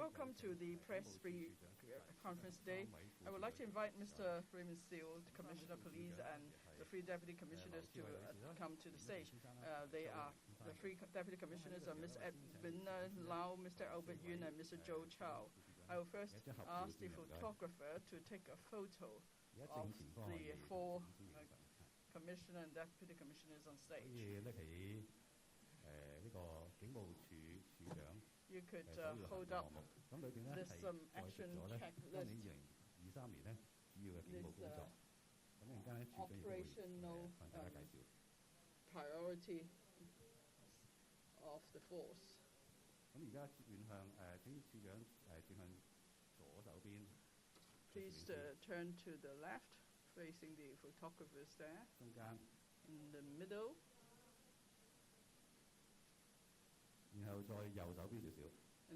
Welcome to the press conference today. I would like to invite Mr. Raymond Steele, the Commissioner of Police, and the three Deputy Commissioners to come to the stage. The three Deputy Commissioners are Ms. Edwina Lau, Mr. Albert Yun, and Mr. Joe Chow. I will first ask the photographer to take a photo of the four Commissioner and Deputy Commissioners on stage. You could hold up this action checklist, this operational priority of the force. Please turn to the left, facing the photographers there. In the middle. And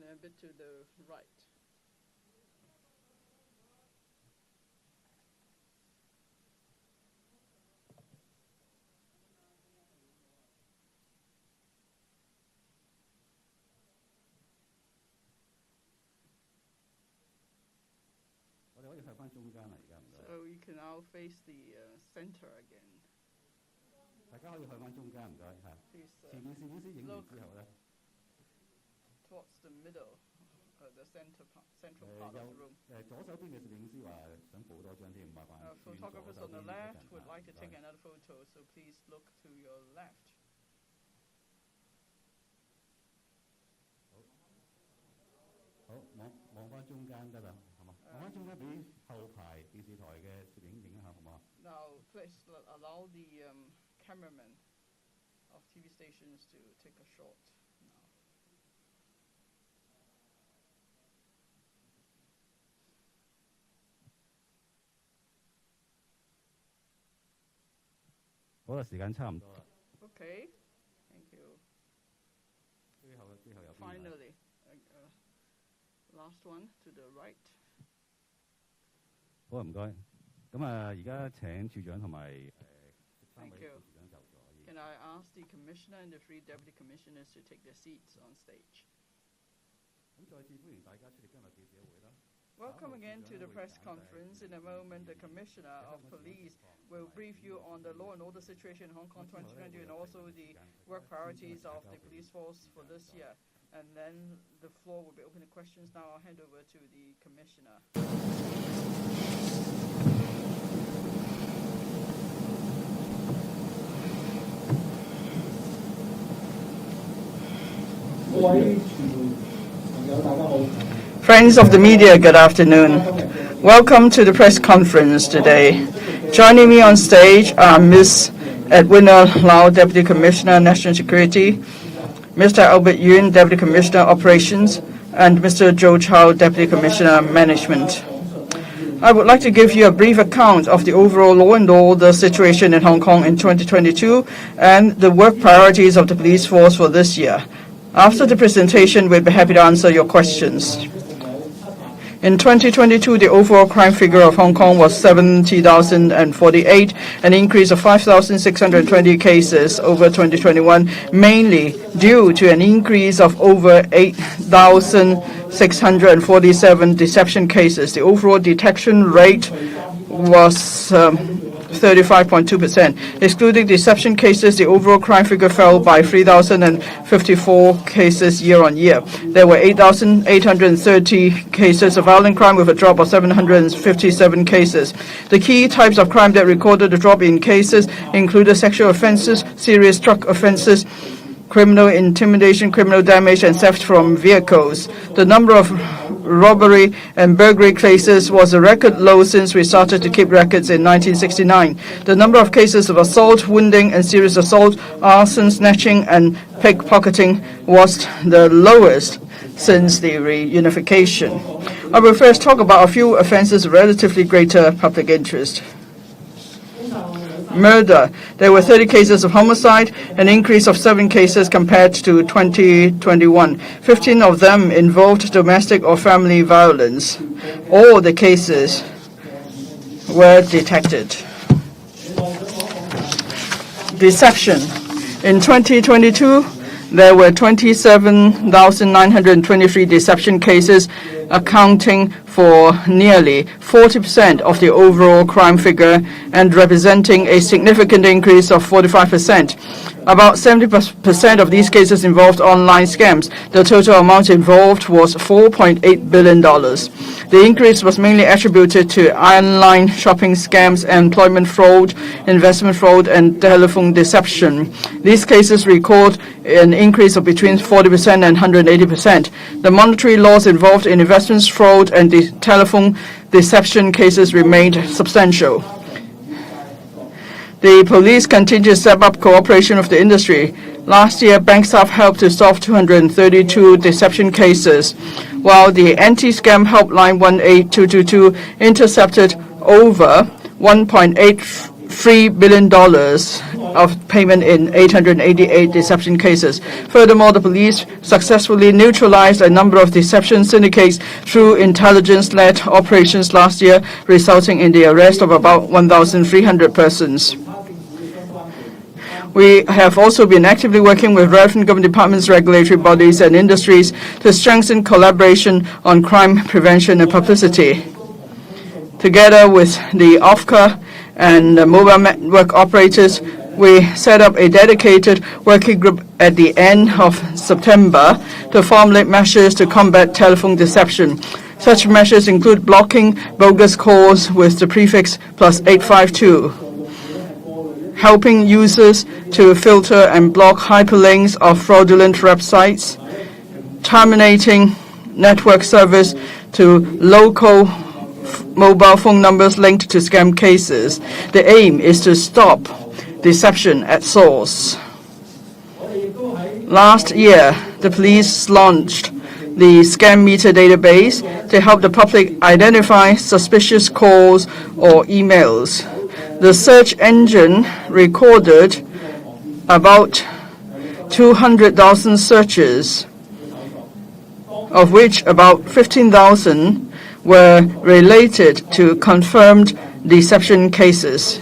then a bit to the right. So you can now face the center again. Please look towards the middle, the central part of the room. Photographers on the left would like to take another photo, so please look to your left. Now, please allow the cameraman of TV stations to take a shot now. Okay, thank you. Finally, last one to the right. Thank you. Can I ask the Commissioner and the three Deputy Commissioners to take their seats on stage? Welcome again to the press conference. In a moment, the Commissioner of Police will brief you on the law and order situation in Hong Kong 2020 and also the work priorities of the police force for this year. And then the floor will be open to questions. Now I'll hand over to the Commissioner. Friends of the media, good afternoon. Welcome to the press conference today. Joining me on stage are Ms. Edwina Lau, Deputy Commissioner, National Security, Mr. Albert Yun, Deputy Commissioner, Operations, and Mr. Joe Chow, Deputy Commissioner, Management. I would like to give you a brief account of the overall law and order situation in Hong Kong in 2022 and the work priorities of the police force for this year. After the presentation, we'll be happy to answer your questions. In 2022, the overall crime figure of Hong Kong was 70,048, an increase of 5,620 cases over 2021, mainly due to an increase of over 8,647 deception cases. The overall detection rate was 35.2%. Excluding deception cases, the overall crime figure fell by 3,054 cases year-on-year. There were 8,830 cases of violent crime with a drop of 757 cases. The key types of crime that recorded a drop in cases included sexual offences, serious drug offences, criminal intimidation, criminal damage, and theft from vehicles. The number of robbery and burglary cases was a record low since we started to keep records in 1969. The number of cases of assault, wounding, and serious assault, arson, snatching, and pickpocketing was the lowest since the reunification. I will first talk about a few offences of relatively greater public interest. Murder. There were 30 cases of homicide, an increase of 7 cases compared to 2021. 15 of them involved domestic or family violence. All the cases were detected. Deception. In 2022, There were 27,923 deception cases, accounting for nearly 40% of the overall crime figure and representing a significant increase of 45%. About 70% of these cases involved online scams. The total amount involved was $4.8 billion. The increase was mainly attributed to online shopping scams, employment fraud, investment fraud, and telephone deception. These cases record an increase of between 40% and 180%. The monetary laws involved in investment fraud and the telephone deception cases remained substantial. The police continue to step up cooperation with the industry. Last year, bank staff helped to solve 232 deception cases, while the anti-scam helpline 18222 intercepted over $1.83 billion of payment in 888 deception cases. Furthermore, the police successfully neutralized a number of deception syndicates through intelligence-led operations last year, resulting in the arrest of about 1,300 persons. We have also been actively working with relevant government departments, regulatory bodies, and industries to strengthen collaboration on crime prevention and publicity. Together with the OFCA and the mobile network operators, we set up a dedicated working group at the end of September to formulate measures to combat telephone deception. Such measures include blocking bogus calls with the prefix +852, helping users to filter and block hyperlinks of fraudulent websites, terminating network service to local mobile phone numbers linked to scam cases. The aim is to stop deception at source. Last year, the police launched the Scam Meter database to help the public identify suspicious calls or emails. The search engine recorded about 200,000 searches, of which about 15,000 were related to confirmed deception cases.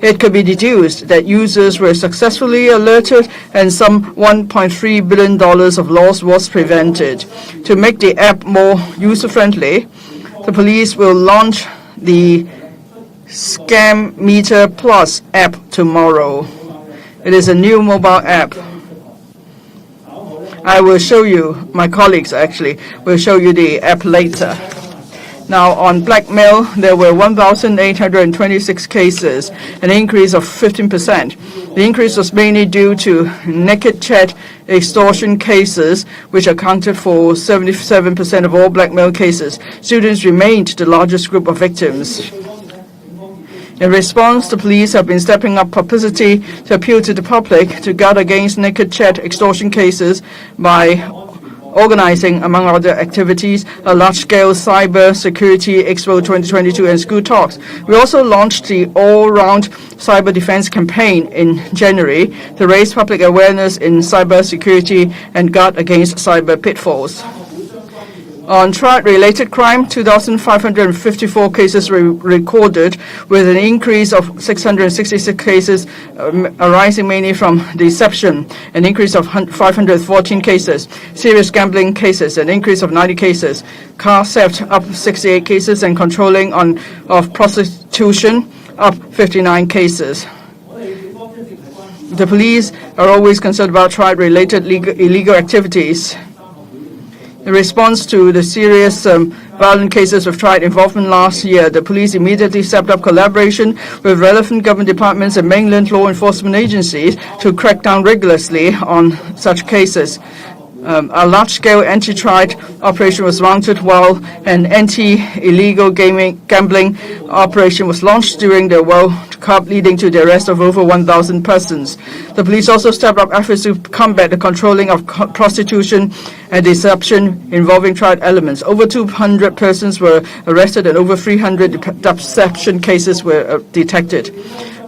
It could be deduced that users were successfully alerted and some $1.3 billion of loss was prevented. To make the app more user-friendly, the police will launch the Scam Meter Plus app tomorrow. It is a new mobile app. I will show you, my colleagues actually, will show you the app later. Now, on blackmail, there were 1,826 cases, an increase of 15%. The increase was mainly due to naked chat extortion cases, which accounted for 77% of all blackmail cases. Students remained the largest group of victims. In response, the police have been stepping up publicity to appeal to the public to guard against naked chat extortion cases by organizing, among other activities, a large-scale cyber security expo 2022 and school talks. We also launched the all-round cyber defense campaign in January to raise public awareness in cyber security and guard against cyber pitfalls. On triad-related crime, 2,554 cases were recorded, with an increase of 666 cases arising mainly from deception, an increase of 514 cases, serious gambling cases, an increase of 90 cases, car theft up 68 cases, and controlling of prostitution up 59 cases. The police are always concerned about triad-related illegal activities. In response to the serious violent cases of triad involvement last year, the police immediately stepped up collaboration with relevant government departments and mainland law enforcement agencies to crack down rigorously on such cases. A large-scale anti-triad operation was mounted while an anti-illegal gambling operation was launched during the World Cup, leading to the arrest of over 1,000 persons. The police also stepped up efforts to combat the controlling of prostitution and deception involving triad elements. Over 200 persons were arrested and over 300 deception cases were detected.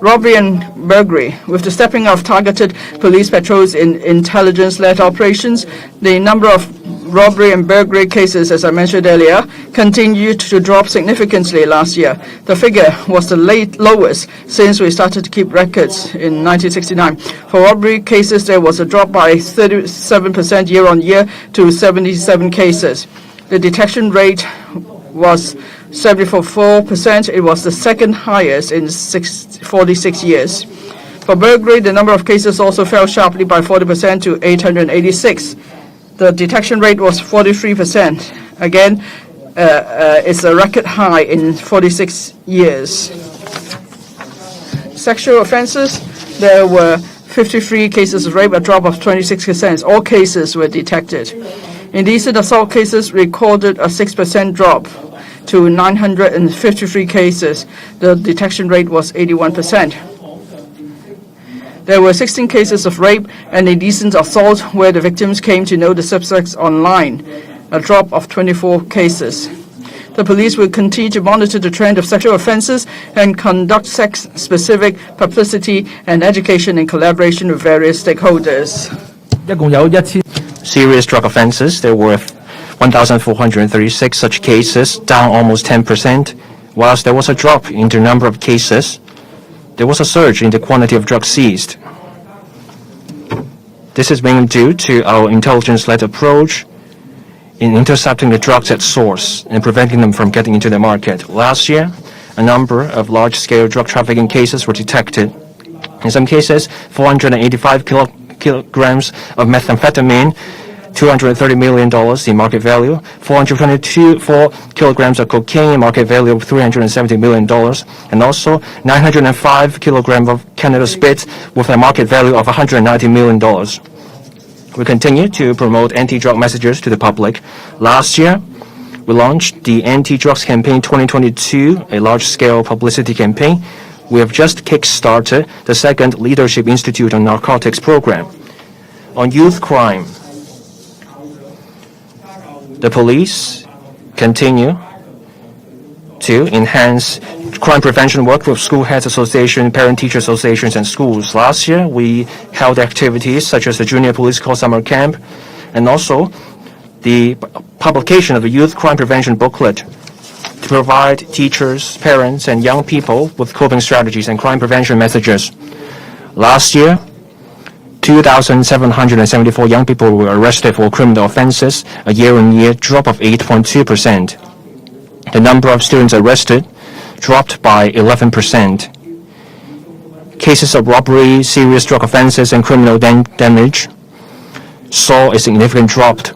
Robbery and burglary. With the stepping of targeted police patrols in intelligence-led operations, the number of robbery and burglary cases, as I mentioned earlier, continued to drop significantly last year. The figure was the lowest since we started to keep records in 1969. For robbery cases, there was a drop by 37% year-on-year to 77 cases. The detection rate was 74%. It was the second highest in 46 years. For burglary, the number of cases also fell sharply by 40% to 886. The detection rate was 43%. Again, it's a record high in 46 years. Sexual offences, there were 53 cases of rape, a drop of 26%. All cases were detected. Indecent assault cases recorded a 6% drop to 953 cases. The detection rate was 81%. There were 16 cases of rape and indecent assault where the victims came to know the suspects online, a drop of 24 cases. The police will continue to monitor the trend of sexual offences and conduct sex-specific publicity and education in collaboration with various stakeholders. Serious drug offences, there were 1,436 such cases, down almost 10%. Whilst there was a drop in the number of cases, there was a surge in the quantity of drugs seized. This is mainly due to our intelligence-led approach in intercepting the drugs at source and preventing them from getting into the market. Last year, a number of large-scale drug trafficking cases were detected. In some cases, 485 kilograms of methamphetamine, $230 million in market value, 424 kilograms of cocaine, market value of $370 million, and also 905 kilograms of Canada spit with a market value of $190 million. We continue to promote anti-drug messages to the public. Last year, we launched the Anti-Drugs Campaign 2022, a large-scale publicity campaign. We have just kick-started the second Leadership Institute on Narcotics program. On youth crime, the police continue to enhance crime prevention work with school heads association, parent-teacher associations, and schools. Last year, we held activities such as the Junior Police Corps Summer Camp and also the publication of a youth crime prevention booklet to provide teachers, parents, and young people with coping strategies and crime prevention messages. Last year, 2,774 young people were arrested for criminal offenses, a year-on-year drop of 8.2%. The number of students arrested dropped by 11%. Cases of robbery, serious drug offenses, and criminal damage saw a significant drop.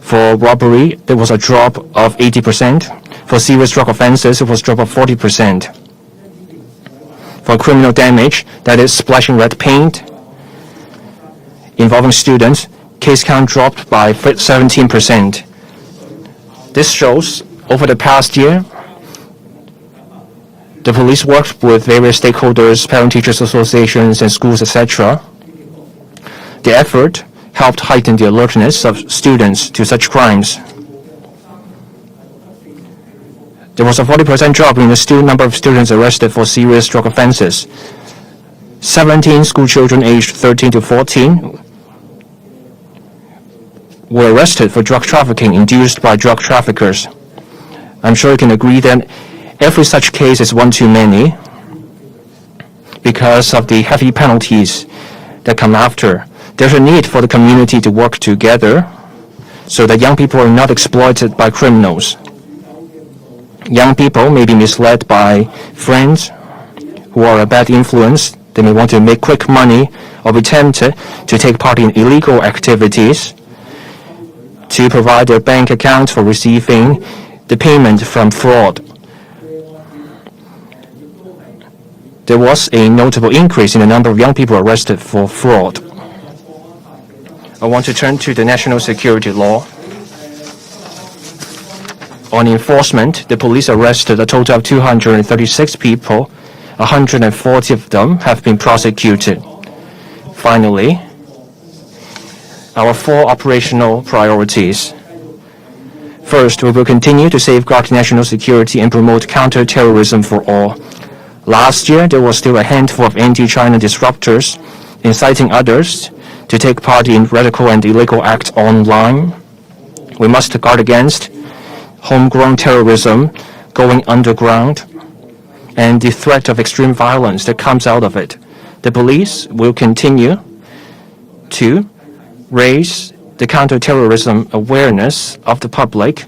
For robbery, there was a drop of 80%. For serious drug offenses, it was a drop of 40%. For criminal damage, that is splashing red paint, involving students, case count dropped by 17%. This shows over the past year, the police worked with various stakeholders, parent-teachers associations, and schools, etc. The effort helped heighten the alertness of students to such crimes. There was a 40% drop in the number of students arrested for serious drug offenses. 17 school children aged 13 to 14 were arrested for drug trafficking induced by drug traffickers. I'm sure you can agree that every such case is one too many because of the heavy penalties that come after. There's a need for the community to work together so that young people are not exploited by criminals. Young people may be misled by friends who are a bad influence. They may want to make quick money or be tempted to take part in illegal activities to provide their bank accounts for receiving the payment from fraud. There was a notable increase in the number of young people arrested for fraud. I want to turn to the national security law. On enforcement, the police arrested a total of 236 people. 140 of them have been prosecuted. Finally, our 4 operational priorities. First, we will continue to safeguard national security and promote counter-terrorism for all. Last year, there was still a handful of anti-China disruptors inciting others to take part in radical and illegal acts online. We must guard against homegrown terrorism going underground and the threat of extreme violence that comes out of it. The police will continue to raise the counterterrorism awareness of the public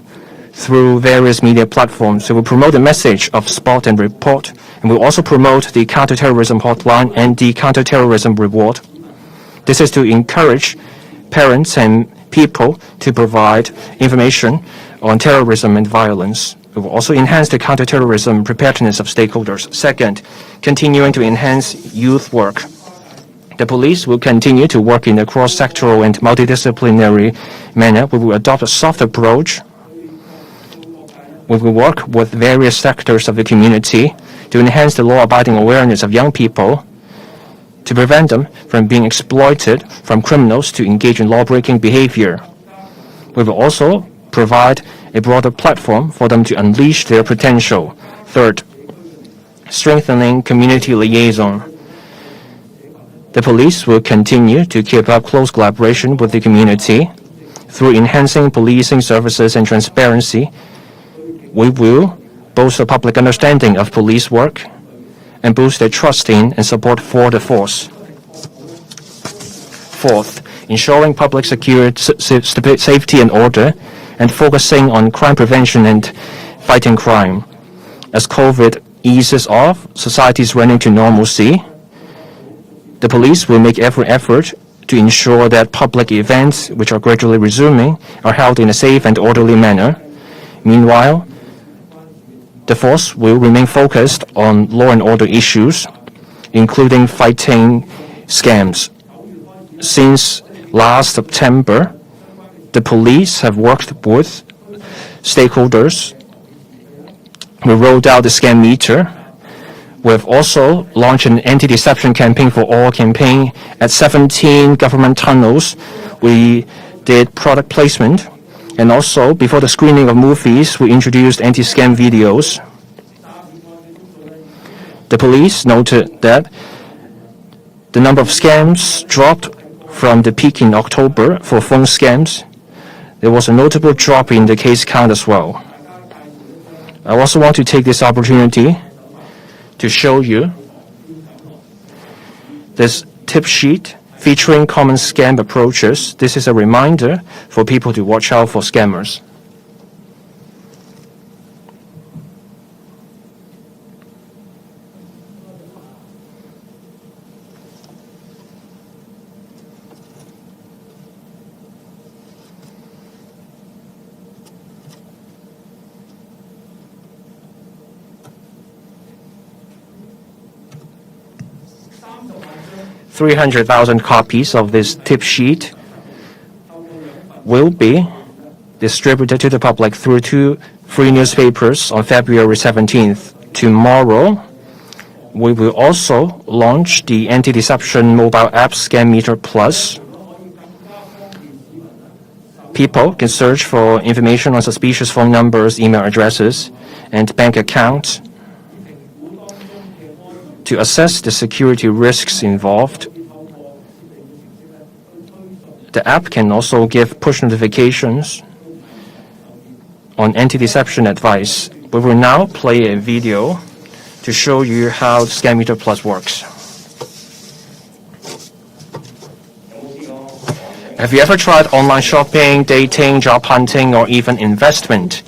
through various media platforms. We will promote the message of spot and report, and we'll also promote the counterterrorism hotline and the counterterrorism reward. This is to encourage parents and people to provide information on terrorism and violence. We will also enhance the counterterrorism preparedness of stakeholders. Second, continuing to enhance youth work. The police will continue to work in a cross-sectoral and multidisciplinary manner. We will adopt a soft approach. We will work with various sectors of the community to enhance the law-abiding awareness of young people, to prevent them from being exploited from criminals to engage in law-breaking behavior. We will also provide a broader platform for them to unleash their potential. Third, strengthening community liaison. The police will continue to keep up close collaboration with the community. Through enhancing policing services and transparency, we will boost the public understanding of police work and boost their trust in and support for the force. Fourth, ensuring public security, safety and order, and focusing on crime prevention and fighting crime. As COVID eases off, society is running to normalcy. The police will make every effort to ensure that public events, which are gradually resuming, are held in a safe and orderly manner. Meanwhile, the force will remain focused on law and order issues, including fighting scams. Since last September, the police have worked with stakeholders. We rolled out the scam meter. We have also launched an anti-deception campaign for all campaign at 17 government tunnels. We did product placement, and also before the screening of movies, we introduced anti-scam videos. The police noted that the number of scams dropped from the peak in October for phone scams. There was a notable drop in the case count as well. I also want to take this opportunity to show you this tip sheet featuring common scam approaches. This is a reminder for people to watch out for scammers. $300,000 copies of this tip sheet will be distributed to the public through 2 free newspapers on February 17th. Tomorrow, we will also launch the anti-deception mobile app Scam Meter Plus. People can search for information on suspicious phone numbers, email addresses, and bank accounts to assess the security risks involved. The app can also give push notifications on anti-deception advice. We will now play a video to show you how Scam Meter Plus works. Have you ever tried online shopping, dating, job hunting, or even investment?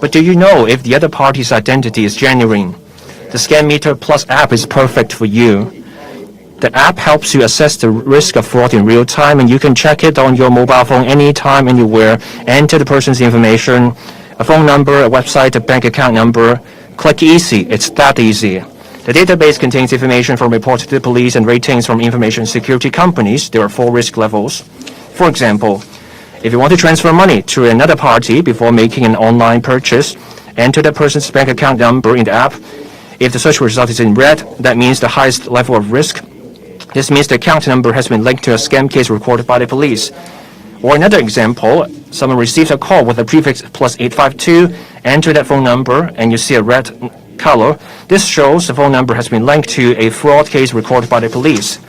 But do you know if the other party's identity is genuine? The Scam Meter Plus app is perfect for you. The app helps you assess the risk of fraud in real time, and you can check it on your mobile phone anytime, anywhere. Enter the person's information, a phone number, a website, a bank account number. Click easy. It's that easy. The database contains information from reports to the police and ratings from information security companies. There are 4 risk levels. For example, if you want to transfer money to another party before making an online purchase, enter that person's bank account number in the app. If the search result is in red, that means the highest level of risk. This means the account number has been linked to a scam case recorded by the police. Or another example, someone receives a call with a prefix +852, enter that phone number, and you see a red color, this shows the phone number has been linked to a fraud case recorded by the police.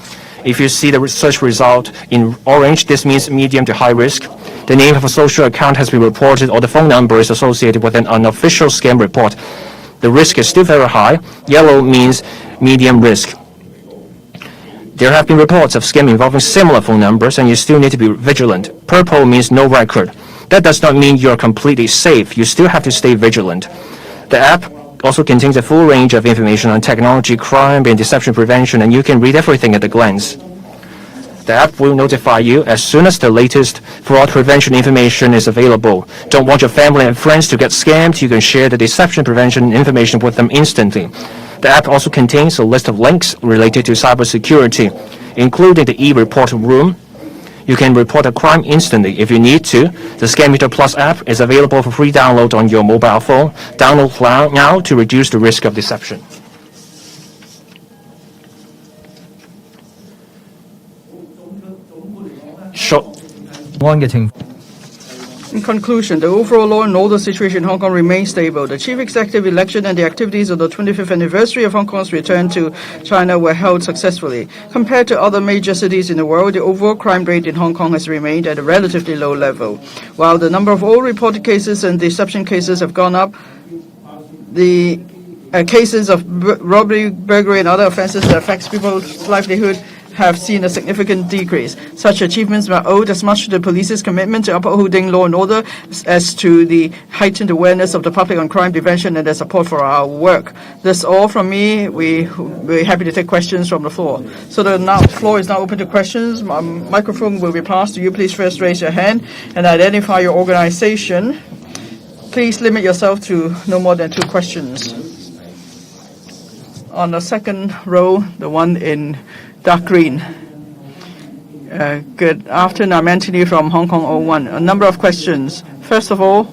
If you see the search result in orange, this means medium to high risk. The name of a social account has been reported or the phone number is associated with an unofficial scam report. The risk is still very high. Yellow means medium risk. There have been reports of scam involving similar phone numbers, and you still need to be vigilant. Purple means no record. That does not mean you are completely safe. You still have to stay vigilant. The app also contains a full range of information on technology, crime, and deception prevention, and you can read everything at a glance. The app will notify you as soon as the latest fraud prevention information is available. Don't want your family and friends to get scammed. You can share the deception prevention information with them instantly. The app also contains a list of links related to cybersecurity, including the e-report room. You can report a crime instantly if you need to. The Scam Meter Plus app is available for free download on your mobile phone. Download now to reduce the risk of deception. In conclusion, the overall law and order situation in Hong Kong remains stable. The chief executive election and the activities of the 25th anniversary of Hong Kong's return to China were held successfully. Compared to other major cities in the world, the overall crime rate in Hong Kong has remained at a relatively low level. While the number of all reported cases and deception cases have gone up, the cases of robbery, burglary, and other offences that affects people's livelihood have seen a significant decrease. Such achievements are owed as much to the police's commitment to upholding law and order as to the heightened awareness of the public on crime prevention and their support for our work. That's all from me. We're happy to take questions from the floor. So the floor is now open to questions. Microphone will be passed to you. Please first raise your hand and identify your organization. Please limit yourself to no more than 2 questions. On the second row, the one in dark green. Good afternoon. I'm Anthony from Hong Kong 01. A number of questions. First of all,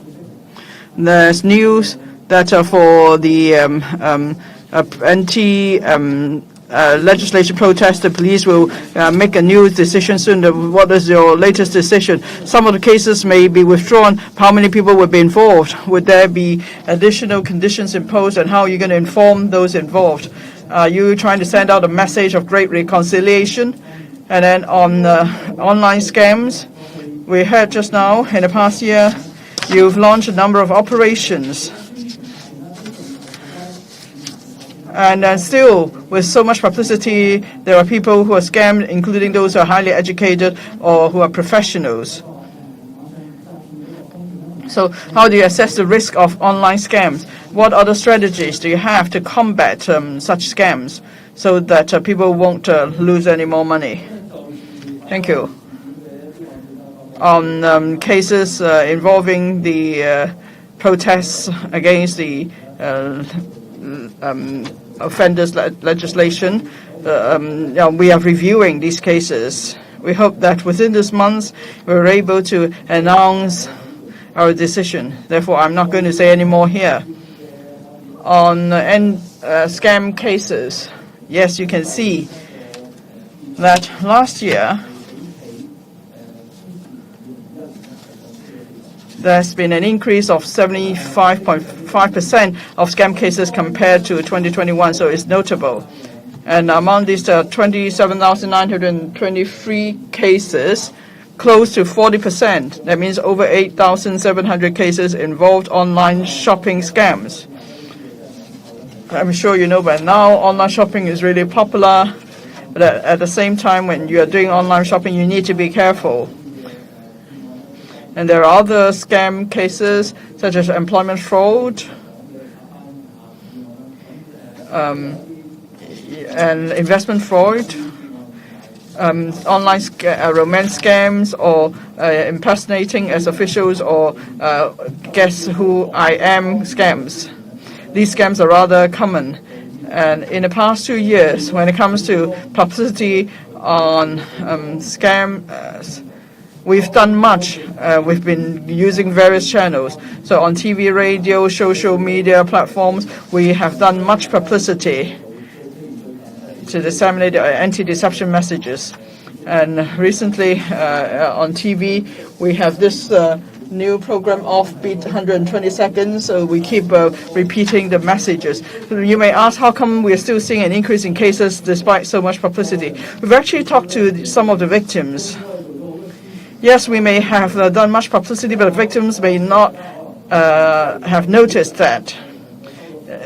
there's news that for the legislation protest, the police will make a new decision soon. What is your latest decision? Some of the cases may be withdrawn. How many people will be involved? Would there be additional conditions imposed, and how are you going to inform those involved? Are you trying to send out a message of great reconciliation? And then on online scams, we heard just now, in the past year, you've launched a number of operations. And still, with so much publicity, there are people who are scammed, including those who are highly educated or who are professionals. So how do you assess the risk of online scams? What other strategies do you have to combat such scams so that people won't lose any more money? Thank you. On cases involving the protests against the offenders legislation, we are reviewing these cases. We hope that within this month we're able to announce our decision. Therefore, I'm not going to say any more here. On scam cases, yes, you can see that last year there's been an increase of 75.5% of scam cases compared to 2021, so it's notable. And among these 27,923 cases, close to 40%, that means over 8,700 cases involved online shopping scams. I'm sure you know by now online shopping is really popular, but at the same time when you are doing online shopping you need to be careful. And there are other scam cases such as employment fraud and investment fraud, online romance scams, or impersonating as officials, or guess who I am scams. These scams are rather common. And in the past 2 years, when it comes to publicity on scams, we've done much. We've been using various channels. So on TV, radio, social media platforms, we have done much publicity to disseminate anti-deception messages. And recently on TV, we have this new program Offbeat 120 seconds, so we keep repeating the messages. You may ask how come we're still seeing an increase in cases despite so much publicity. We've actually talked to some of the victims. Yes, we may have done much publicity, but the victims may not have noticed that.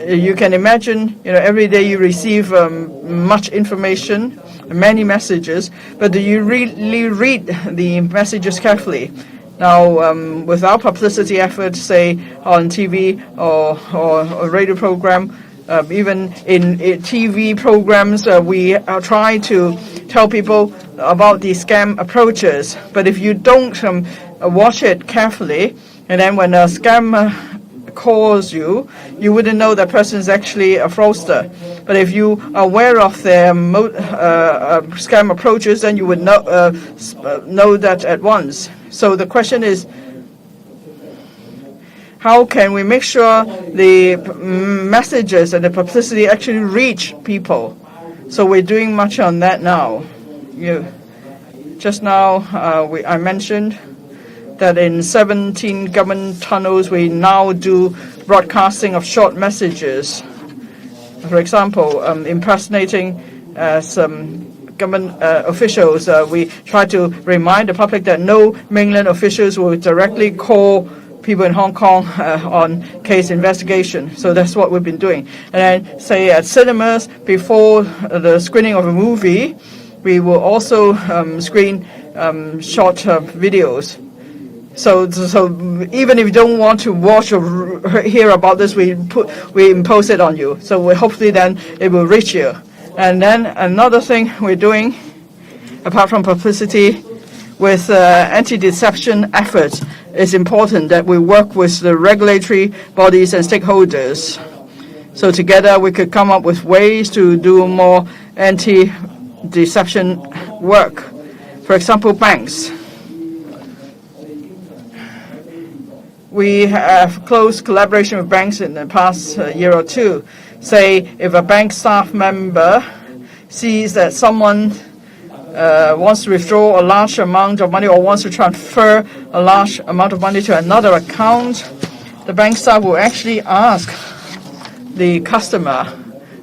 You can imagine, every day you receive much information, many messages, but do you really read the messages carefully? Now, with our publicity efforts, say on TV or a radio program, even in TV programs, we try to tell people about the scam approaches. But if you don't watch it carefully, and then when a scam calls you, you wouldn't know that person is actually a fraudster. But if you are aware of their scam approaches, then you would know that at once. So the question is, how can we make sure the messages and the publicity actually reach people? So we're doing much on that now. Just now, I mentioned that in 17 government tunnels, we now do broadcasting of short messages. For example, impersonating some government officials, we try to remind the public that no mainland officials will directly call people in Hong Kong on case investigation. So that's what we've been doing. And then, say at cinemas, before the screening of a movie, we will also screen short videos. So even if you don't want to watch or hear about this, we impose it on you. So hopefully then it will reach you. And then another thing we're doing, apart from publicity, with anti-deception efforts, it's important that we work with the regulatory bodies and stakeholders. So together we could come up with ways to do more anti-deception work. For example, banks. We have close collaboration with banks in the past year or two. Say, if a bank staff member sees that someone wants to withdraw a large amount of money or wants to transfer a large amount of money to another account, the bank staff will actually ask the customer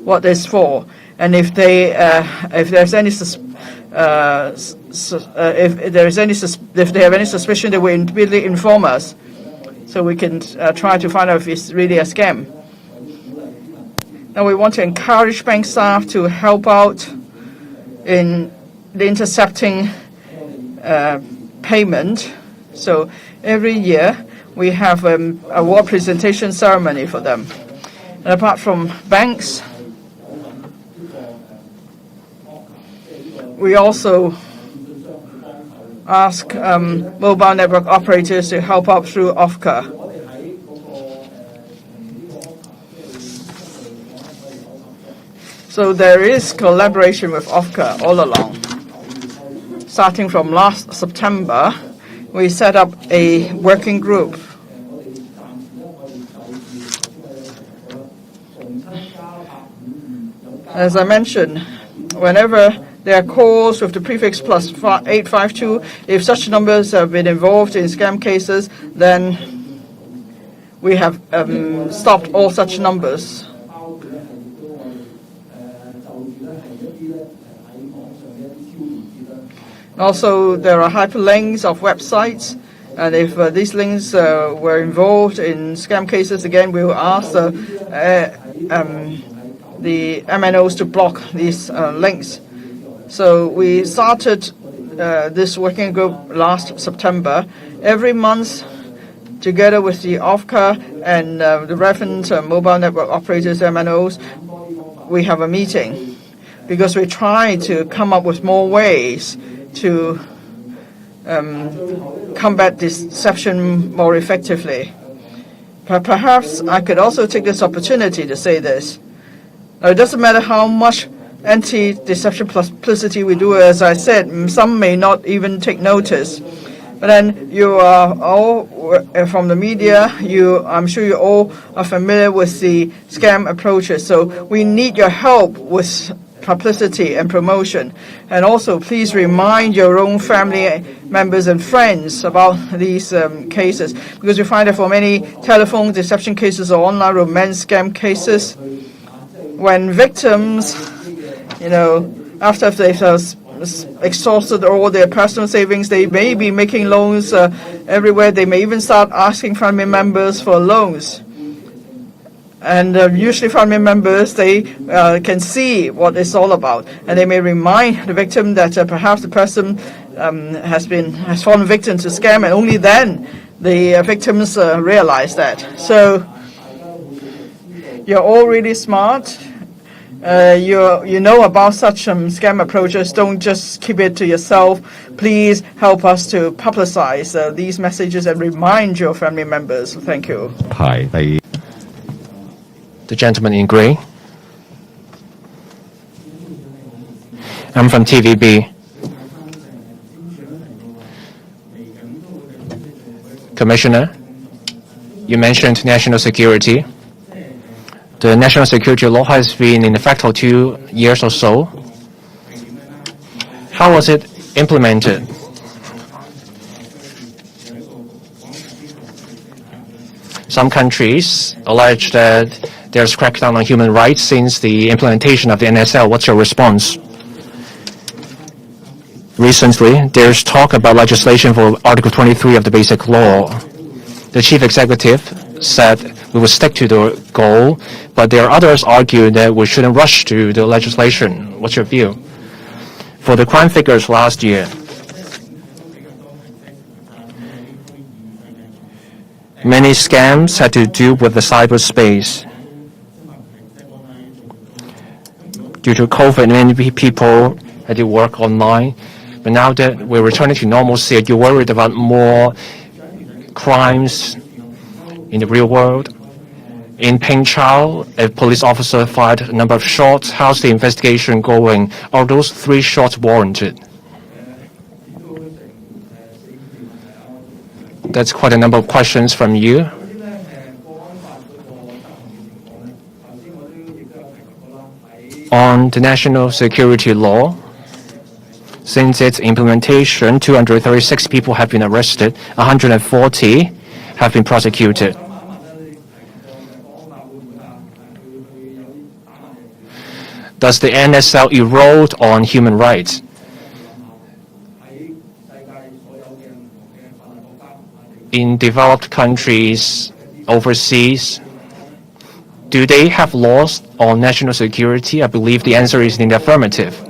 what it's for, and if they have any suspicion, they will immediately inform us, so we can try to find out if it's really a scam. Now we want to encourage bank staff to help out in the intercepting payment. So every year we have an award presentation ceremony for them. And apart from banks, we also ask mobile network operators to help out through OFCA. So there is collaboration with OFCA all along. Starting from last September, we set up a working group. As I mentioned, whenever there are calls with the prefix plus 852, if such numbers have been involved in scam cases, then we have stopped all such numbers. Also, there are hyperlinks of websites, and if these links were involved in scam cases, again, we will ask the MNOs to block these links. So we started this working group last September. Every month, together with the OFCA and the relevant mobile network operators, MNOs, we have a meeting, because we try to come up with more ways to combat deception more effectively. But perhaps I could also take this opportunity to say this. Now, it doesn't matter how much anti-deception publicity we do. As I said, some may not even take notice. But then you are all from the media. I'm sure you all are familiar with the scam approaches. So we need your help with publicity and promotion. And also, please remind your own family members and friends about these cases, because you find that for many telephone deception cases or online romance scam cases, when victims, after they've exhausted all their personal savings, they may be making loans everywhere. They may even start asking family members for loans. And usually family members, they can see what it's all about, and they may remind the victim that perhaps the person has fallen victim to scam, and only then the victims realize that. So you're all really smart. You know about such scam approaches. Don't just keep it to yourself. Please help us to publicize these messages and remind your family members. Thank you. The gentleman in grey. I'm from TVB. Commissioner, you mentioned national security. The national security law has been in effect for 2 years or so. How was it implemented? Some countries allege that there's crackdown on human rights since the implementation of the NSL. What's your response? Recently, there's talk about legislation for Article 23 of the Basic Law. The chief executive said we will stick to the goal, but there are others argue that we shouldn't rush to the legislation. What's your view? For the crime figures last year, many scams had to do with the cyberspace. Due to COVID, many people had to work online. But now that we're returning to normalcy, are you worried about more crimes in the real world? In Pingchao, a police officer fired a number of shots. How's the investigation going? Are those 3 shots warranted? That's quite a number of questions from you. On the national security law, since its implementation, 236 people have been arrested, 140 have been prosecuted. Does the NSL erode on human rights? In developed countries overseas, do they have laws on national security? I believe the answer is in the affirmative.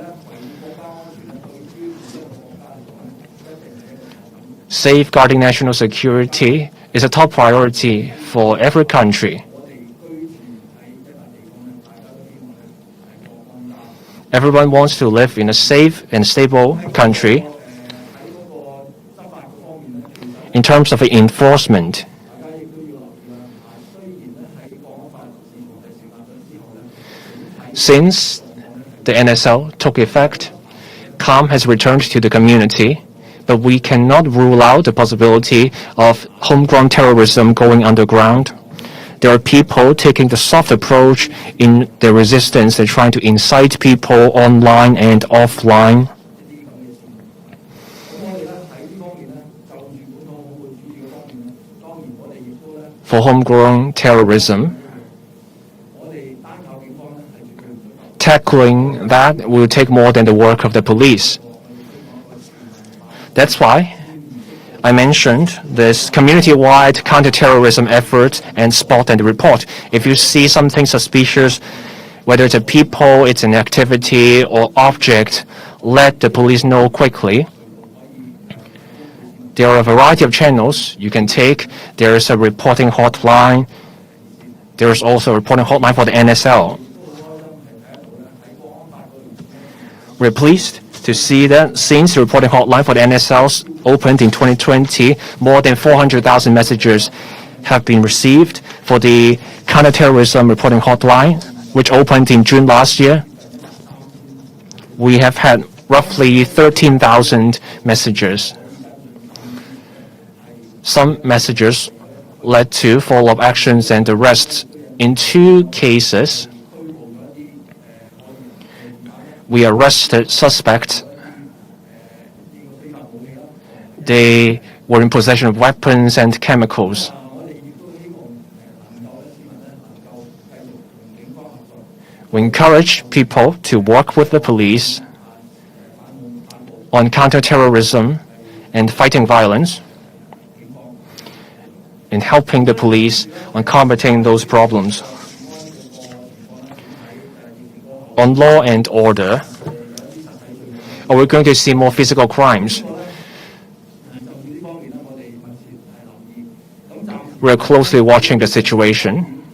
Safeguarding national security is a top priority for every country. Everyone wants to live in a safe and stable country. In terms of enforcement, since the NSL took effect, calm has returned to the community, but we cannot rule out the possibility of homegrown terrorism going underground. There are people taking the soft approach in their resistance. They're trying to incite people online and offline. For homegrown terrorism, tackling that will take more than the work of the police. That's why I mentioned this community-wide counter-terrorism effort and spot and report. If you see something suspicious, whether it's a people, it's an activity or object, let the police know quickly. There are a variety of channels you can take. There is a reporting hotline. There is also a reporting hotline for the NSL. We're pleased to see that since the reporting hotline for the NSLs opened in 2020, more than 400,000 messages have been received. For the counterterrorism reporting hotline, which opened in June last year, we have had roughly 13,000 messages. Some messages led to follow-up actions and arrests. In 2 cases, we arrested suspects. They were in possession of weapons and chemicals. We encourage people to work with the police on counterterrorism and fighting violence, and helping the police on combating those problems. On law and order, are we going to see more physical crimes? We're closely watching the situation.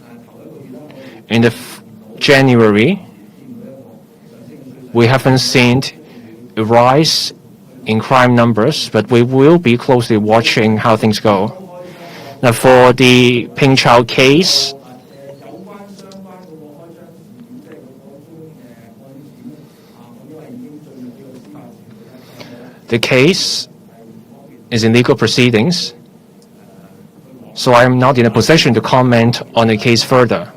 In January, we haven't seen a rise in crime numbers, but we will be closely watching how things go. Now, for the Ping Chao case, the case is in legal proceedings, so I am not in a position to comment on the case further.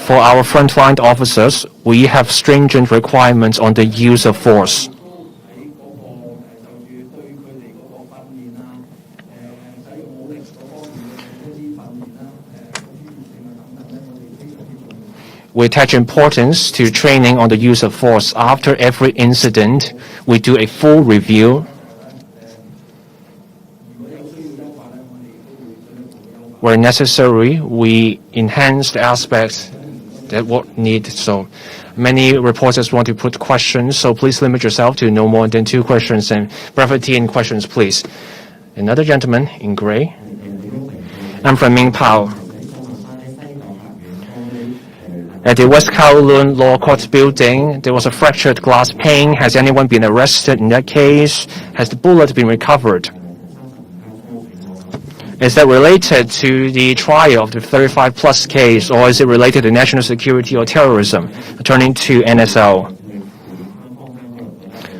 For our frontline officers, we have stringent requirements on the use of force. We attach importance to training on the use of force. After every incident, we do a full review. Where necessary, we enhance the aspects that what need. So many reporters want to put questions, so please limit yourself to no more than 2 questions, and brevity in questions, please. Another gentleman in gray. I'm from Ming Pao. At the West Kowloon Law Court building, there was a fractured glass pane. Has anyone been arrested in that case? Has the bullet been recovered? Is that related to the trial of the 35+ case, or is it related to national security or terrorism? Turning to NSL.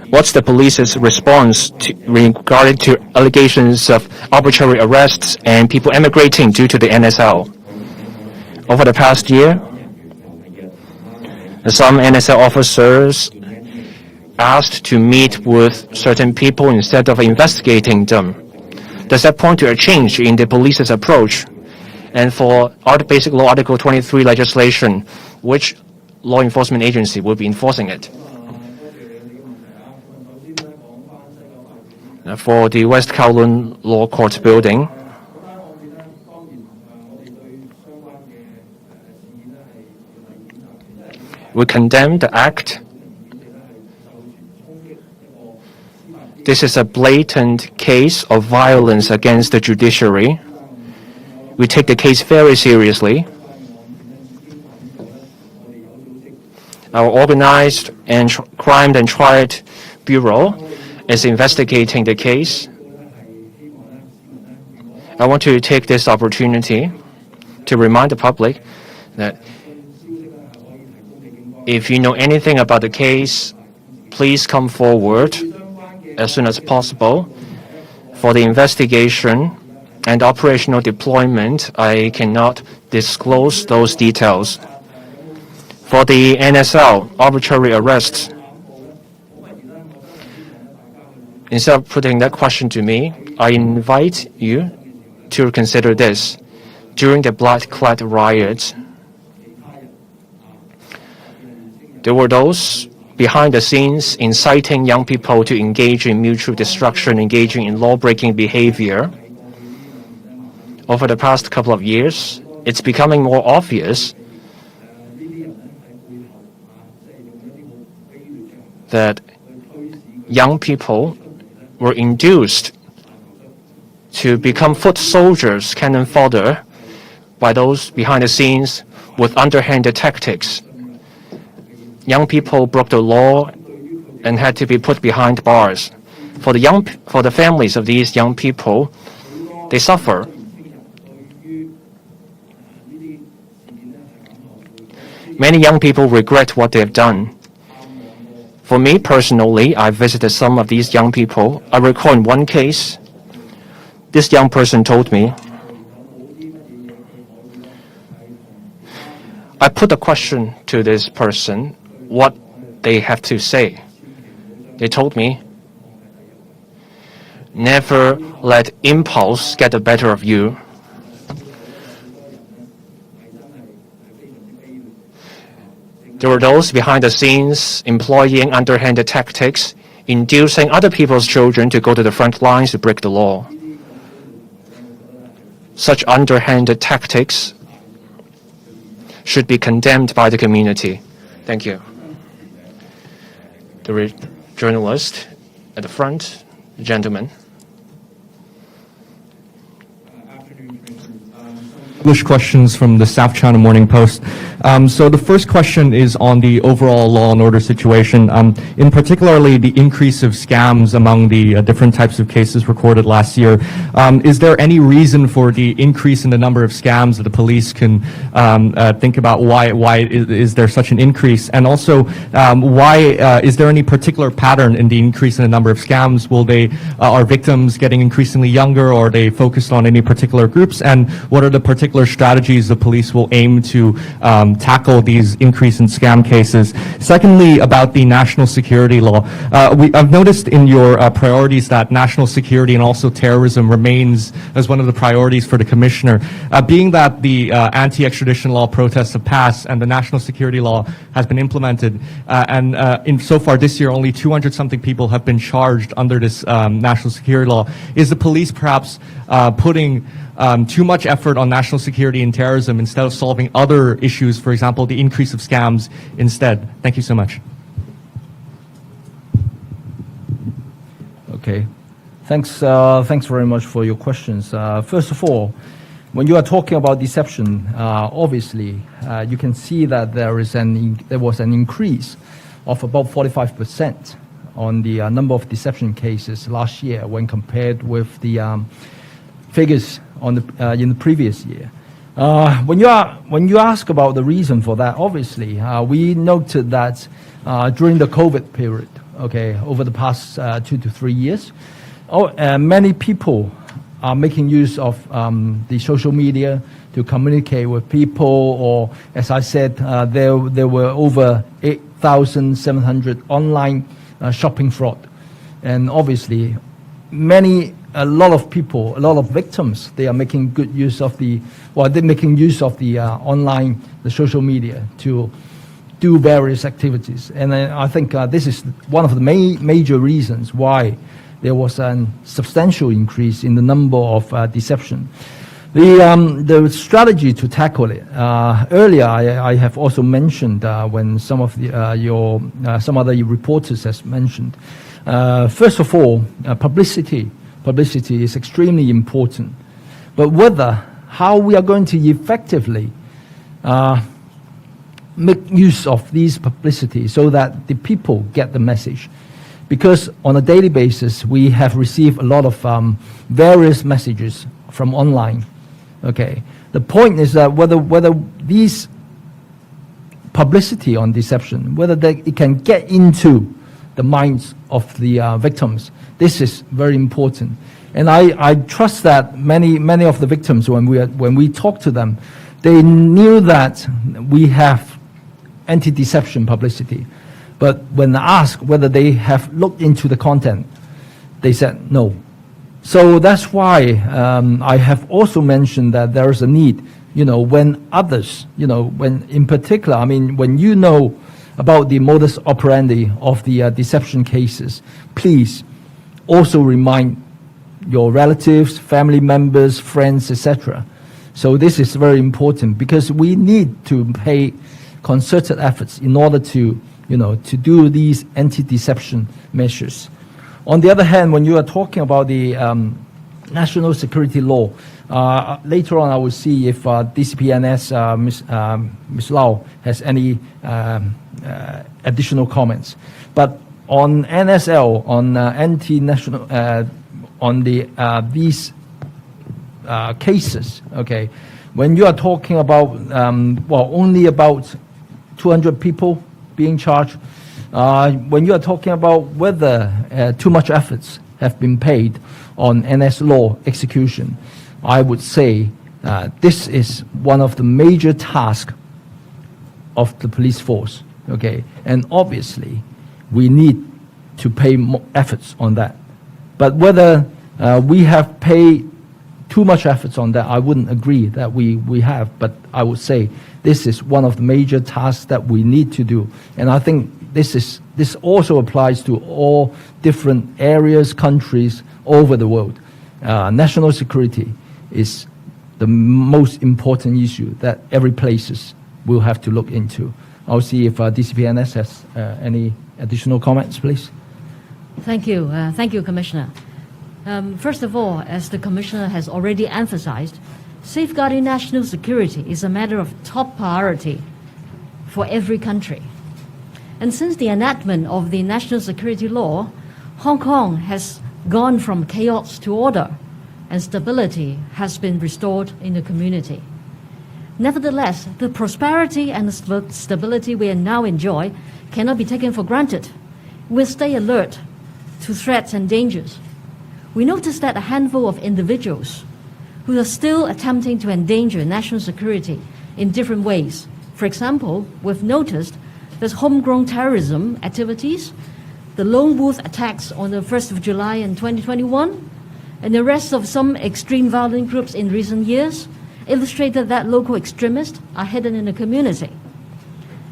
What's the police's response regarding to allegations of arbitrary arrests and people emigrating due to the NSL? Over the past year, some NSL officers asked to meet with certain people instead of investigating them. Does that point to a change in the police's approach? And for Basic Law Article 23 legislation, which law enforcement agency will be enforcing it? For the West Kowloon Law Court building, we condemn the act. This is a blatant case of violence against the judiciary. We take the case very seriously. Our Organized and Crime and Triad Bureau is investigating the case. I want to take this opportunity to remind the public that if you know anything about the case, please come forward as soon as possible. For the investigation and operational deployment, I cannot disclose those details. For the NSL, arbitrary arrests, instead of putting that question to me, I invite you to consider this. During the blood-clad riots, there were those behind the scenes inciting young people to engage in mutual destruction, engaging in law-breaking behavior. Over the past couple of years, it's becoming more obvious that young people were induced to become foot soldiers, cannon fodder, by those behind the scenes with underhanded tactics. Young people broke the law and had to be put behind bars. For the families of these young people, they suffer. Many young people regret what they have done. For me personally, I visited some of these young people. I recall in one case, this young person told me, I put a question to this person, what they have to say. They told me, never let impulse get the better of you. There were those behind the scenes employing underhanded tactics, inducing other people's children to go to the front lines to break the law. Such underhanded tactics should be condemned by the community. Thank you. The journalist at the front, the gentleman. English questions from the South China Morning Post. So the first question is on the overall law and order situation, in particularly the increase of scams among the different types of cases recorded last year. Is there any reason for the increase in the number of scams that the police can think about? Why is there such an increase? And also, why is there any particular pattern in the increase in the number of scams? Are victims getting increasingly younger, or are they focused on any particular groups? And what are the particular strategies the police will aim to tackle these increase in scam cases? Secondly, about the national security law, I've noticed in your priorities that national security and also terrorism remains as one of the priorities for the commissioner. Being that the anti-extradition law protests have passed and the national security law has been implemented, and so far this year only 200-something people have been charged under this national security law, is the police perhaps putting too much effort on national security and terrorism instead of solving other issues, for example, the increase of scams instead? Thank you so much. Okay. Thanks very much for your questions. First of all, when you are talking about deception, obviously, you can see that there was an increase of about 45% on the number of deception cases last year when compared with the figures in the previous year. When you ask about the reason for that, obviously, we noted that during the COVID period, okay, over the past 2 to 3 years, many people are making use of the social media to communicate with people, or as I said, there were over 8,700 online shopping fraud. And obviously, a lot of people, a lot of victims, they are making good use of online, the social media to do various activities. And I think this is one of the major reasons why there was a substantial increase in the number of deception. The strategy to tackle it, earlier I have also mentioned when some of some other reporters has mentioned. First of all, publicity is extremely important, but how we are going to effectively make use of these publicity so that the people get the message. Because on a daily basis, we have received a lot of various messages from online. Okay, the point is that whether these publicity on deception, whether it can get into the minds of the victims, this is very important. And I trust that many of the victims, when we talk to them, they knew that we have anti-deception publicity. But when asked whether they have looked into the content, they said no. So that's why I have also mentioned that there is a need, when others, when in particular, when you know about the modus operandi of the deception cases, please also remind your relatives, family members, friends, etc. So this is very important because we need to pay concerted efforts in order to do these anti-deception measures. On the other hand, when you are talking about the national security law, later on I will see if DCPNS, Ms. Lau, has any additional comments. But on NSL, on anti-national, on these cases, okay, when you are talking about, only about 200 people being charged, when you are talking about whether too much efforts have been paid on NS law execution, I would say this is one of the major tasks of the police force, okay? And obviously, we need to pay more efforts on that. But whether we have paid too much efforts on that, I wouldn't agree that we have, but I would say this is one of the major tasks that we need to do. And I think this also applies to all different areas, countries, all over the world. National security is the most important issue that every place will have to look into. I'll see if DCPNS has any additional comments, please. Thank you. Thank you, Commissioner. First of all, as the Commissioner has already emphasized, safeguarding national security is a matter of top priority for every country. And since the enactment of the National Security Law, Hong Kong has gone from chaos to order, and stability has been restored in the community. Nevertheless, the prosperity and the stability we now enjoy cannot be taken for granted. We'll stay alert to threats and dangers. We noticed that a handful of individuals who are still attempting to endanger national security in different ways. For example, we've noticed there's homegrown terrorism activities, the lone wolf attacks on the 1st of July in 2021, and the arrest of some extreme violent groups in recent years illustrated that local extremists are hidden in the community.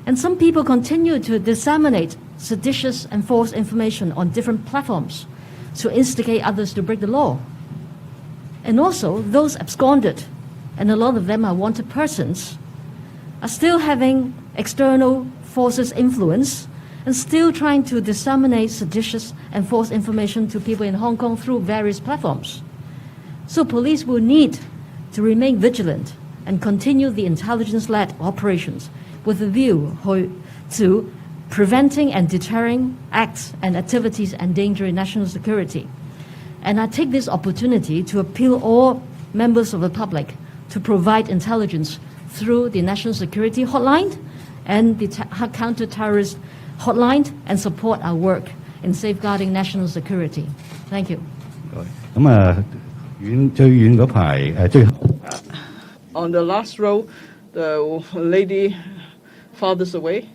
And some people continue to disseminate seditious and false information on different platforms to instigate others to break the law. And also, those absconded, and a lot of them are wanted persons, are still having external forces influence and still trying to disseminate seditious and false information to people in Hong Kong through various platforms. So police will need to remain vigilant and continue the intelligence-led operations with a view to preventing and deterring acts and activities endangering national security. And I take this opportunity to appeal all members of the public to provide intelligence through the National Security Hotline and the Counter-Terrorist Hotline and support our work in safeguarding national security. Thank you. On the last row, the lady farthest away.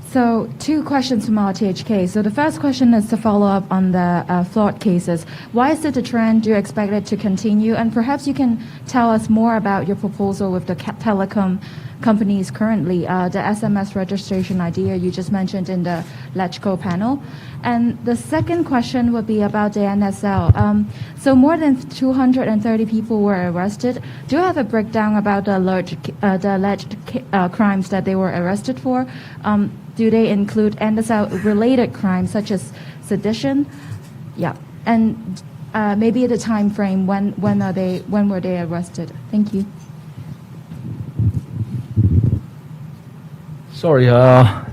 So 2 questions from our THK. So the first question is to follow up on the fraud cases. Why is it a trend? Do you expect it to continue? And perhaps you can tell us more about your proposal with the telecom companies currently, the SMS registration idea you just mentioned in the LegCo panel. And the second question would be about the NSL. So more than 230 people were arrested. Do you have a breakdown about the alleged crimes that they were arrested for? Do they include NSL-related crimes such as sedition? Yeah, and maybe the time frame. When were they arrested? Thank you. Sorry. I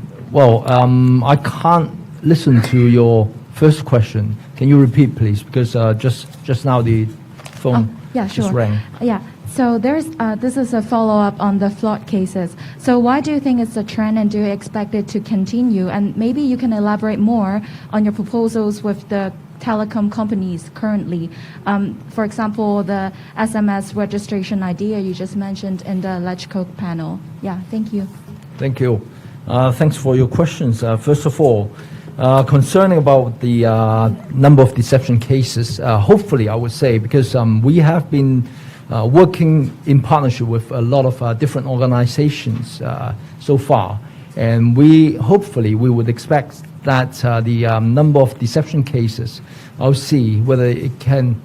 can't listen to your first question. Can you repeat, please? Because just now the phone just rang. Yeah. So this is a follow-up on the fraud cases. So why do you think it's a trend, and do you expect it to continue? And maybe you can elaborate more on your proposals with the telecom companies currently. For example, the SMS registration idea you just mentioned in the LegCo panel. Yeah, thank you. Thank you. Thanks for your questions. First of all, concerning about the number of deception cases, hopefully I would say, because we have been working in partnership with a lot of different organizations so far, and we would expect that the number of deception cases, I'll see whether it can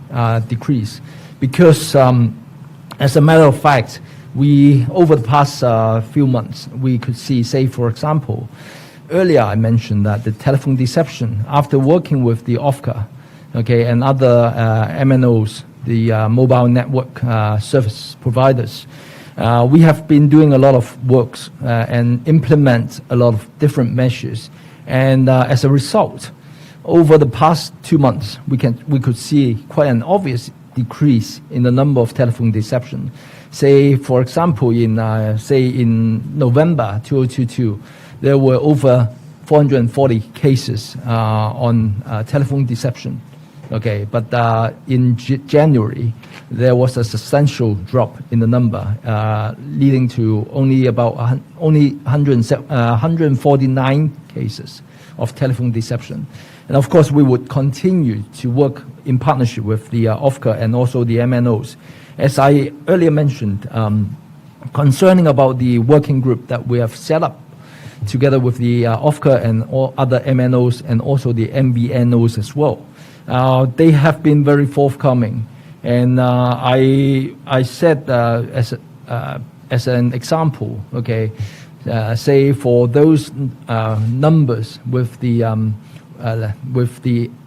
decrease, because as a matter of fact, over the past few months, we could see, say, for example, earlier I mentioned that the telephone deception, after working with the OFCA, and other MNOs, the mobile network service providers, we have been doing a lot of works and implement a lot of different measures. And as a result, over the past 2 months, we could see quite an obvious decrease in the number of telephone deception. Say, for example, in November 2022, there were over 440 cases on telephone deception. Okay, but in January, there was a substantial drop in the number, leading to only 149 cases of telephone deception. And of course, we would continue to work in partnership with the OFCA and also the MNOs. As I earlier mentioned, concerning about the working group that we have set up together with the OFCA and all other MNOs and also the MVNOs as well. They have been very forthcoming, and I said as an example, okay, say for those numbers with the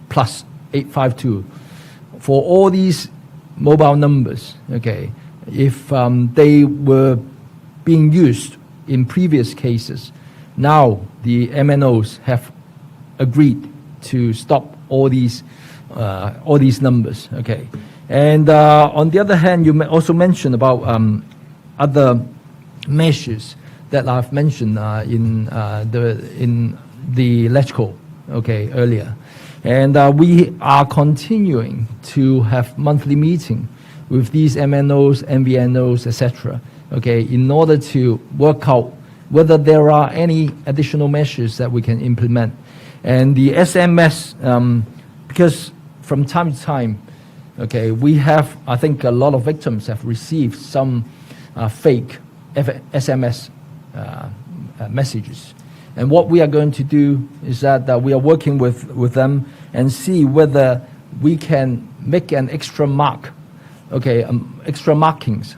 plus 852, for all these mobile numbers, okay, if they were being used in previous cases, now the MNOs have agreed to stop all these numbers, okay. And on the other hand, you also mentioned about other measures that I've mentioned in the LegCo, okay, earlier. And we are continuing to have monthly meeting with these MNOs, MVNOs, etc., okay, in order to work out whether there are any additional measures that we can implement. And the SMS, because from time to time, okay, we have, I think a lot of victims have received some fake SMS messages. And what we are going to do is that we are working with them and see whether we can make an extra mark, okay, extra markings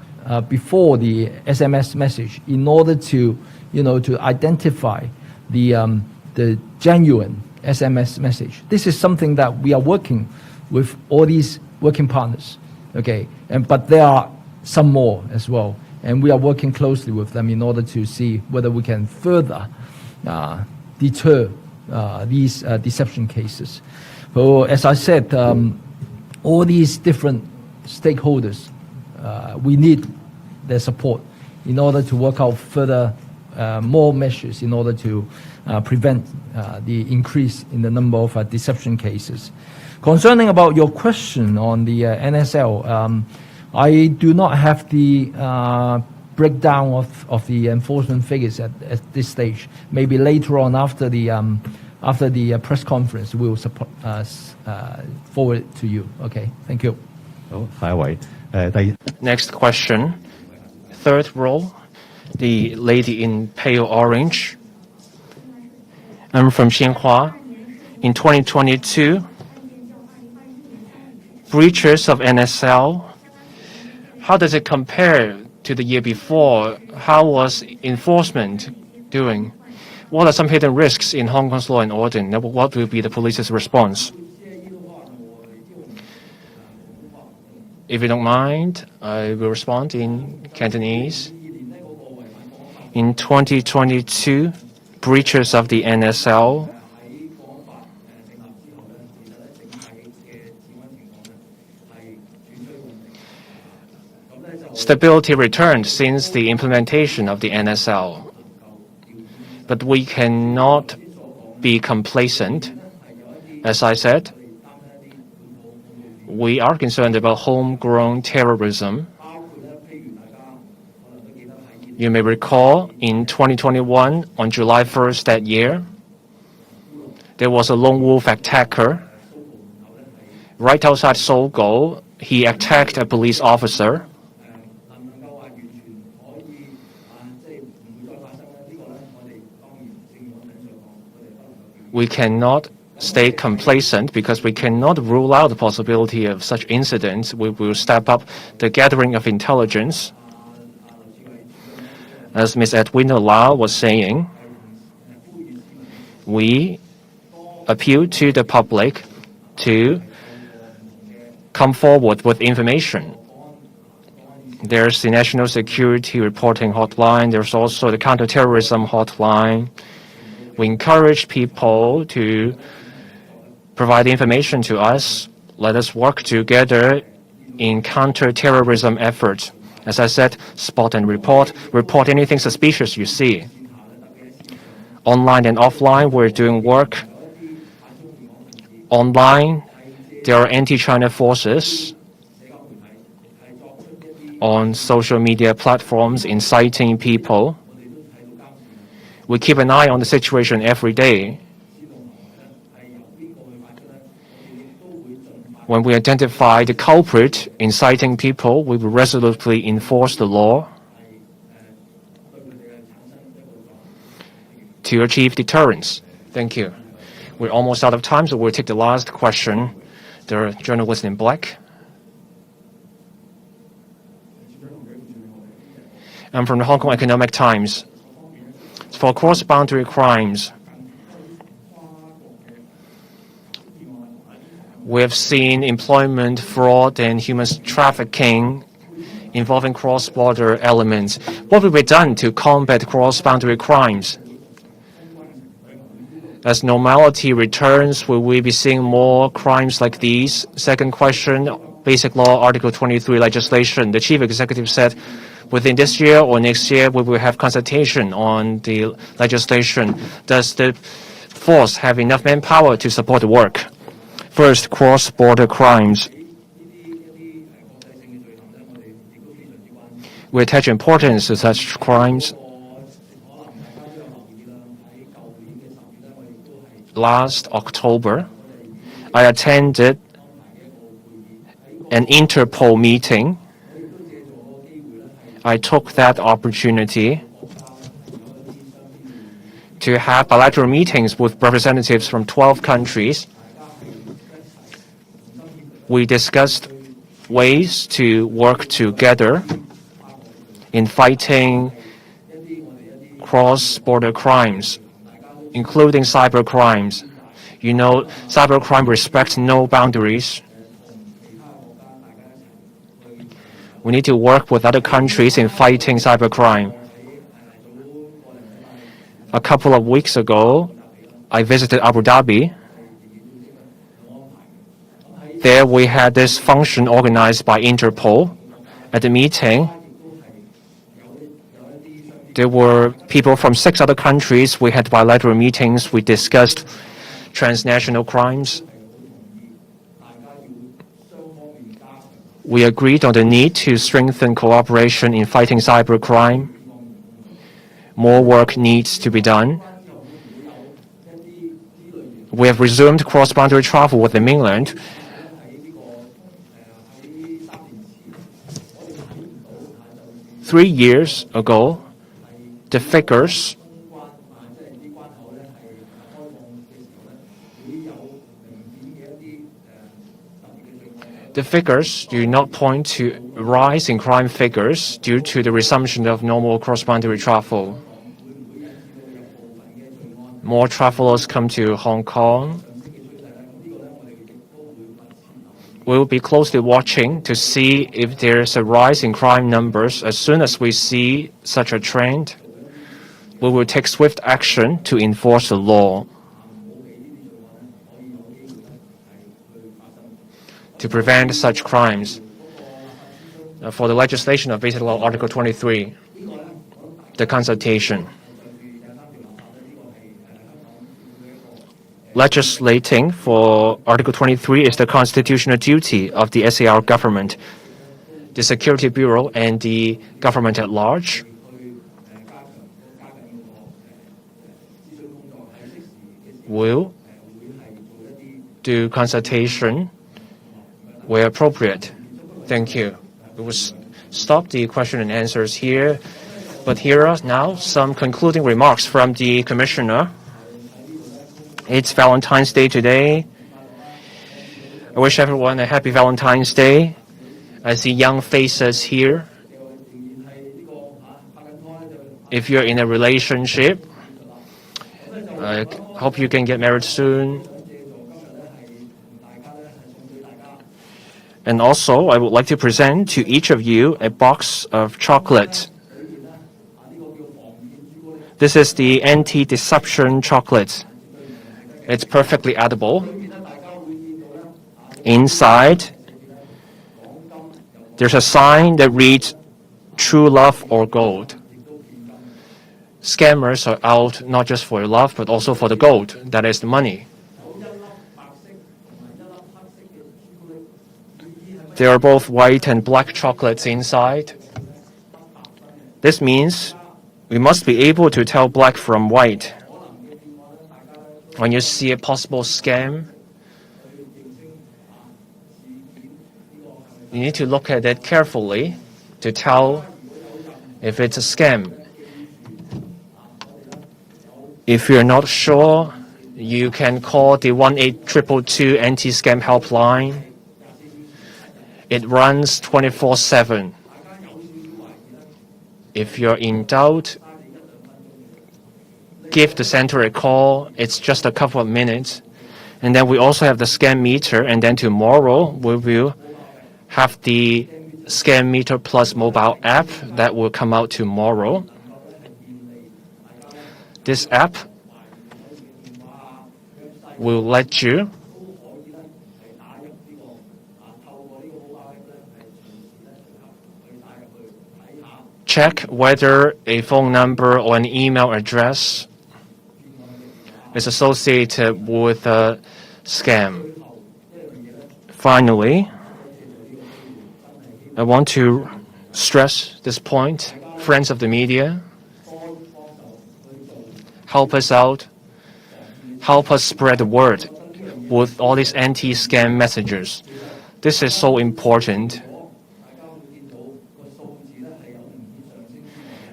before the SMS message in order to, to identify the genuine SMS message. This is something that we are working with all these working partners, okay, but there are some more as well, and we are working closely with them in order to see whether we can further deter these deception cases. So as I said, all these different stakeholders, we need their support in order to work out further more measures in order to prevent the increase in the number of deception cases. Concerning about your question on the NSL, I do not have the breakdown of the enforcement figures at this stage. Maybe later on after the press conference, we will forward it to you. Okay, thank you. Next question, third row, the lady in pale orange. I'm from Xianhua. In 2022, breaches of NSL, how does it compare to the year before? How was enforcement doing? What are some hidden risks in Hong Kong's law and order? And what will be the police's response? If you don't mind, I will respond in Cantonese. In 2022, breaches of the NSL, stability returned since the implementation of the NSL. But we cannot be complacent. As I said, we are concerned about homegrown terrorism. You may recall in 2021, on July 1st that year, there was a lone wolf attacker. Right outside Sogo, he attacked a police officer. We cannot stay complacent because we cannot rule out the possibility of such incidents. We will step up the gathering of intelligence. As Ms. Edwina Lau was saying, we appeal to the public to come forward with information. There's the National Security Reporting Hotline. There's also the Counterterrorism Hotline. We encourage people to provide information to us. Let us work together in counter-terrorism efforts. As I said, spot and report. Report anything suspicious you see. Online and offline, we're doing work. Online, there are anti-China forces on social media platforms inciting people. We keep an eye on the situation every day. When we identify the culprit inciting people, we will resolutely enforce the law to achieve deterrence. Thank you. We're almost out of time, so we'll take the last question. The journalist in black. I'm from the Hong Kong Economic Times. For cross-boundary crimes, we have seen employment fraud and human trafficking involving cross-border elements. What will be done to combat cross-boundary crimes? As normality returns, will we be seeing more crimes like these? Second question, Basic Law Article 23 legislation. The Chief Executive said within this year or next year, we will have consultation on the legislation. Does the force have enough manpower to support the work? First, cross-border crimes. We attach importance to such crimes. Last October, I attended an Interpol meeting. I took that opportunity to have bilateral meetings with representatives from 12 countries. We discussed ways to work together in fighting cross-border crimes, including cyber crimes. You know, cybercrime respects no boundaries. We need to work with other countries in fighting cybercrime. A couple of weeks ago, I visited Abu Dhabi. There we had this function organized by Interpol. At the meeting, there were people from 6 other countries. We had bilateral meetings. We discussed transnational crimes. We agreed on the need to strengthen cooperation in fighting cybercrime. More work needs to be done. We have resumed cross-boundary travel with the mainland. Three years ago, the figures do not point to a rise in crime figures due to the resumption of normal cross-boundary travel. More travelers come to Hong Kong. We will be closely watching to see if there's a rise in crime numbers. As soon as we see such a trend, we will take swift action to enforce the law to prevent such crimes. For the legislation of Basic Law Article 23, the consultation. Legislating for Article 23 is the constitutional duty of the SAR government, the Security Bureau, and the government at large. Will do consultation where appropriate. Thank you. We will stop the question and answers here, but here are now some concluding remarks from the Commissioner. It's Valentine's Day today. I wish everyone a happy Valentine's Day. I see young faces here. If you're in a relationship, I hope you can get married soon. And also, I would like to present to each of you a box of chocolate. This is the anti-deception chocolate. It's perfectly edible. Inside, there's a sign that reads, "True love or gold." Scammers are out not just for your love, but also for the gold, that is the money. There are both white and black chocolates inside. This means we must be able to tell black from white. When you see a possible scam, you need to look at it carefully to tell if it's a scam. If you're not sure, you can call the 1-822 anti-scam helpline. It runs 24/7. If you're in doubt, give the center a call. It's just a couple of minutes. And then we also have the scam meter. And then tomorrow, we will have the Scam Meter Plus mobile app that will come out tomorrow. This app will let you check whether a phone number or an email address is associated with a scam. Finally, I want to stress this point. Friends of the media, help us out. Help us spread the word with all these anti-scam messages. This is so important.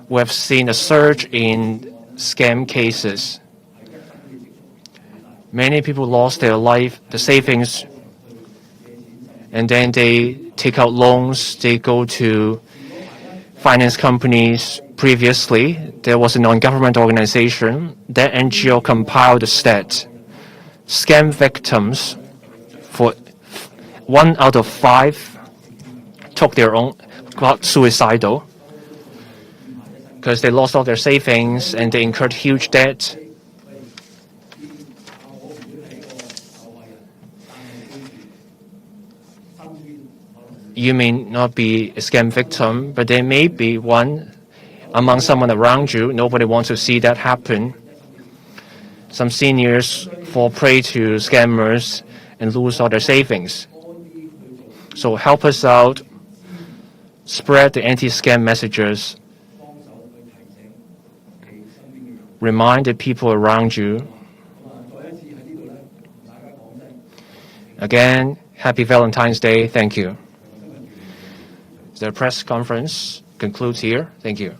We have seen a surge in scam cases. Many people lost their life, the savings, and then they take out loans. They go to finance companies. Previously, there was a non-government organization. That NGO compiled a stat. Scam victims, for 1 out of 5, got suicidal because they lost all their savings and they incurred huge debt. You may not be a scam victim, but there may be one among someone around you. Nobody wants to see that happen. Some seniors fall prey to scammers and lose all their savings. So help us out. Spread the anti-scam messages. Remind the people around you. Again, happy Valentine's Day. Thank you. The press conference concludes here. Thank you.